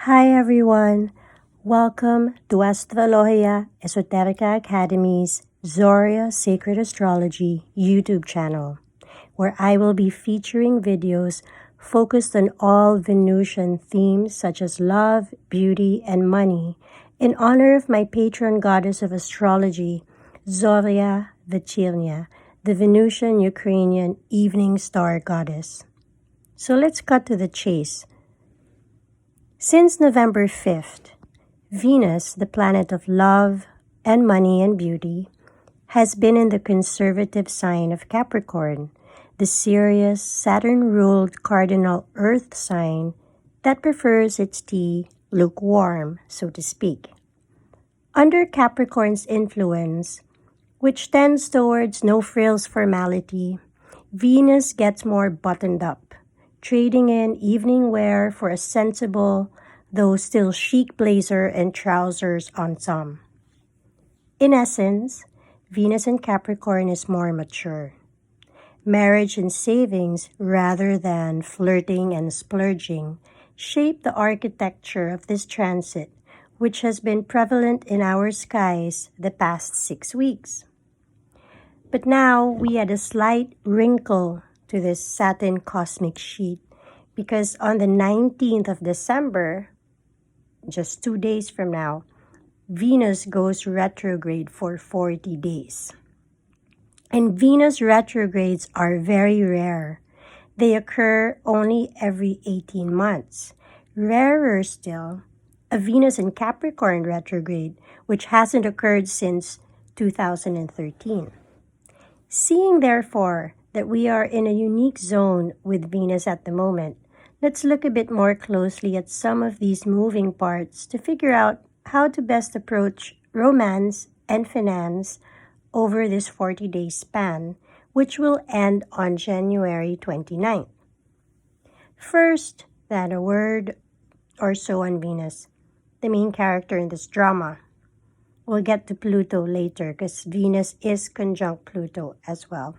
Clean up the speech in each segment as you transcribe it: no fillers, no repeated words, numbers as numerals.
Hi everyone, welcome to Astrology Esoterica Academy's Zorya Sacred Astrology YouTube channel, where I will be featuring videos focused on all Venusian themes such as love, beauty, and money in honor of my patron goddess of astrology, Zorya Vechilnya, the Venusian Ukrainian evening star goddess. So let's cut to the chase. Since November 5th, Venus, the planet of love and money and beauty, has been in the conservative sign of Capricorn, the serious Saturn-ruled cardinal earth sign that prefers its tea lukewarm, so to speak. Under Capricorn's influence, which tends towards no-frills formality, Venus gets more buttoned up, trading in evening wear for a sensible, though still chic blazer and trousers on some. In essence, Venus in Capricorn is more mature. Marriage and savings, rather than flirting and splurging, shape the architecture of this transit, which has been prevalent in our skies the past 6 weeks. But now we add a slight wrinkle to this satin cosmic sheet because on the 19th of December, just 2 days from now, Venus goes retrograde for 40 days. And Venus retrogrades are very rare. They occur only every 18 months. Rarer still, a Venus in Capricorn retrograde, which hasn't occurred since 2013. Seeing, therefore, that we are in a unique zone with Venus at the moment, let's look a bit more closely at some of these moving parts to figure out how to best approach romance and finance over this 40-day span, which will end on January 29th. First, then a word or so on Venus, the main character in this drama. We'll get to Pluto later because Venus is conjunct Pluto as well.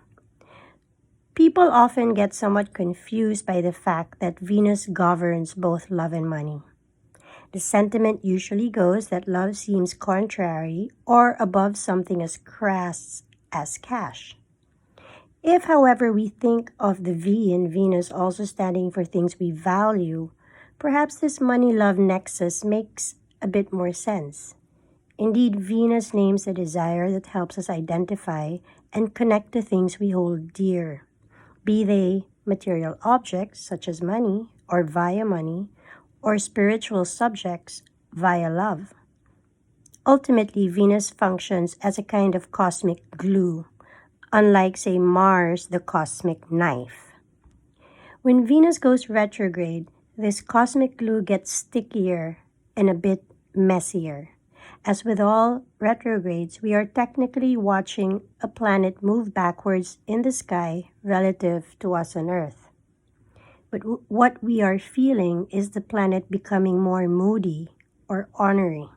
People often get somewhat confused by the fact that Venus governs both love and money. The sentiment usually goes that love seems contrary or above something as crass as cash. If, however, we think of the V in Venus also standing for things we value, perhaps this money-love nexus makes a bit more sense. Indeed, Venus names a desire that helps us identify and connect to things we hold dear, be they material objects such as money or via money, or spiritual subjects via love. Ultimately, Venus functions as a kind of cosmic glue, unlike, say, Mars, the cosmic knife. When Venus goes retrograde, this cosmic glue gets stickier and a bit messier. As with all retrogrades, we are technically watching a planet move backwards in the sky relative to us on Earth. But what we are feeling is the planet becoming more moody or ornery.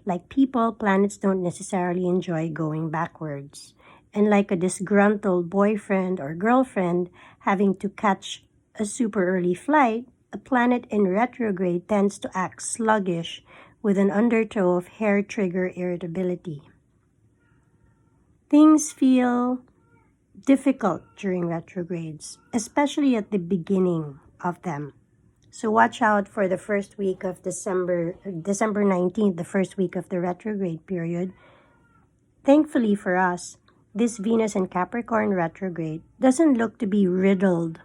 Like people, planets don't necessarily enjoy going backwards. And like a disgruntled boyfriend or girlfriend having to catch a super early flight, a planet in retrograde tends to act sluggish with an undertow of hair-trigger irritability. Things feel difficult during retrogrades, especially at the beginning of them. So watch out for the first week of December 19th, the first week of the retrograde period. Thankfully for us, this Venus in Capricorn retrograde doesn't look to be riddled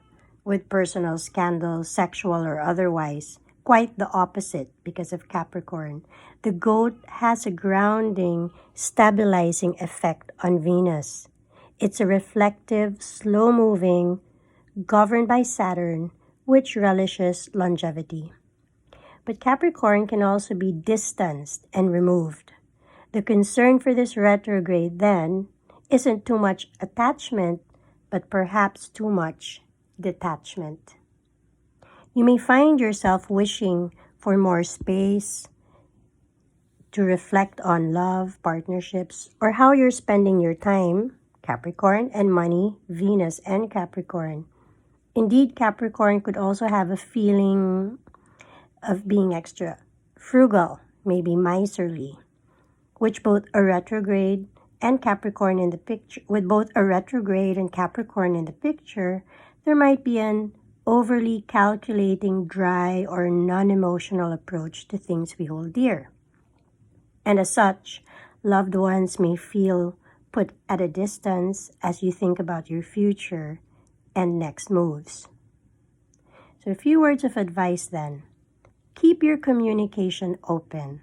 with personal scandals, sexual or otherwise. Quite the opposite because of Capricorn. The goat has a grounding, stabilizing effect on Venus. It's a reflective, slow-moving, governed by Saturn, which relishes longevity. But Capricorn can also be distanced and removed. The concern for this retrograde, then, isn't too much attachment, but perhaps too much detachment. You may find yourself wishing for more space to reflect on love, partnerships, or how you're spending your time, Capricorn, and money, Venus and Capricorn. Indeed, Capricorn could also have a feeling of being extra frugal, maybe miserly, which both a retrograde and Capricorn in the picture, with both a retrograde and Capricorn in the picture, there might be an overly calculating, dry, or non-emotional approach to things we hold dear. And as such, loved ones may feel put at a distance as you think about your future and next moves. So a few words of advice then. Keep your communication open.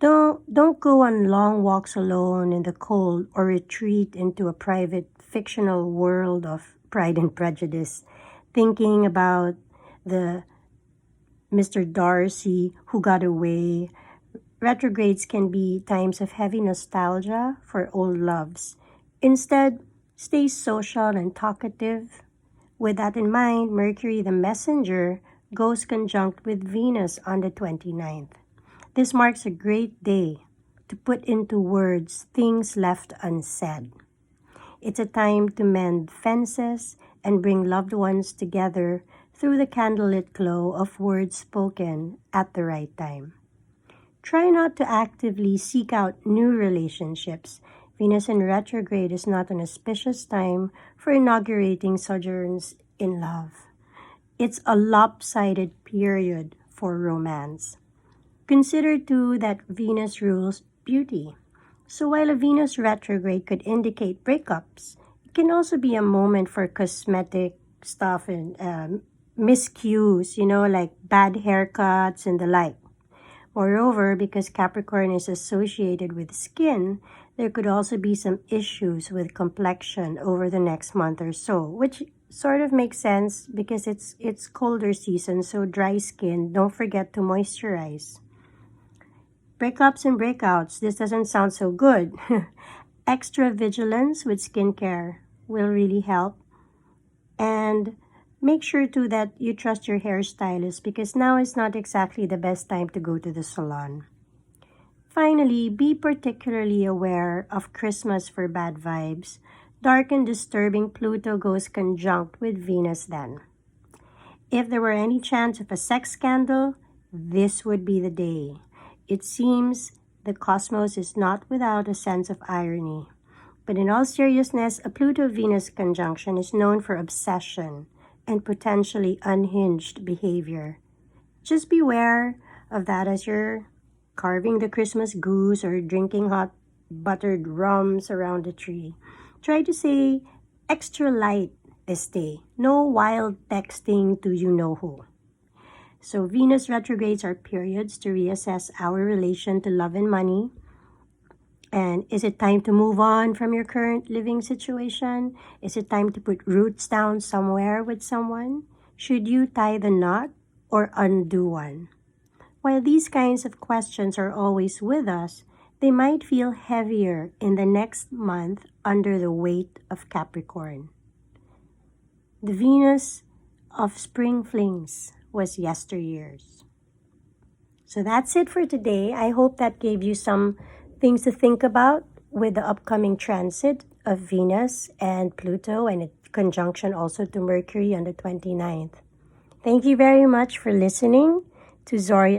Don't go on long walks alone in the cold or retreat into a private fictional world of Pride and Prejudice, thinking about the Mr. Darcy who got away. Retrogrades can be times of heavy nostalgia for old loves. Instead, stay social and talkative. With that in mind, Mercury the messenger goes conjunct with Venus on the 29th. This marks a great day to put into words things left unsaid. It's a time to mend fences and bring loved ones together through the candlelit glow of words spoken at the right time. Try not to actively seek out new relationships. Venus in retrograde is not an auspicious time for inaugurating sojourns in love. It's a lopsided period for romance. Consider too that Venus rules beauty. So while a Venus retrograde could indicate breakups, it can also be a moment for cosmetic stuff and miscues, like bad haircuts and the like. Moreover, because Capricorn is associated with skin, there could also be some issues with complexion over the next month or so, which sort of makes sense because it's colder season, so dry skin, don't forget to moisturize. Breakups and breakouts, this doesn't sound so good. Extra vigilance with skincare will really help. And make sure too that you trust your hairstylist because now is not exactly the best time to go to the salon. Finally, be particularly aware of Christmas for bad vibes. Dark and disturbing Pluto goes conjunct with Venus then. If there were any chance of a sex scandal, this would be the day. It seems the cosmos is not without a sense of irony. But in all seriousness, a Pluto-Venus conjunction is known for obsession and potentially unhinged behavior. Just beware of that as you're carving the Christmas goose or drinking hot buttered rums around the tree. Try to say extra light this day. No wild texting to you-know-who. So Venus retrogrades are periods to reassess our relation to love and money. And is it time to move on from your current living situation? Is it time to put roots down somewhere with someone? Should you tie the knot or undo one? While these kinds of questions are always with us, they might feel heavier in the next month under the weight of Capricorn. The Venus of spring flings was yesteryears. So that's it for today. I hope that gave you some things to think about with the upcoming transit of Venus and Pluto and a conjunction also to Mercury on the 29th. Thank you very much for listening to Zorya.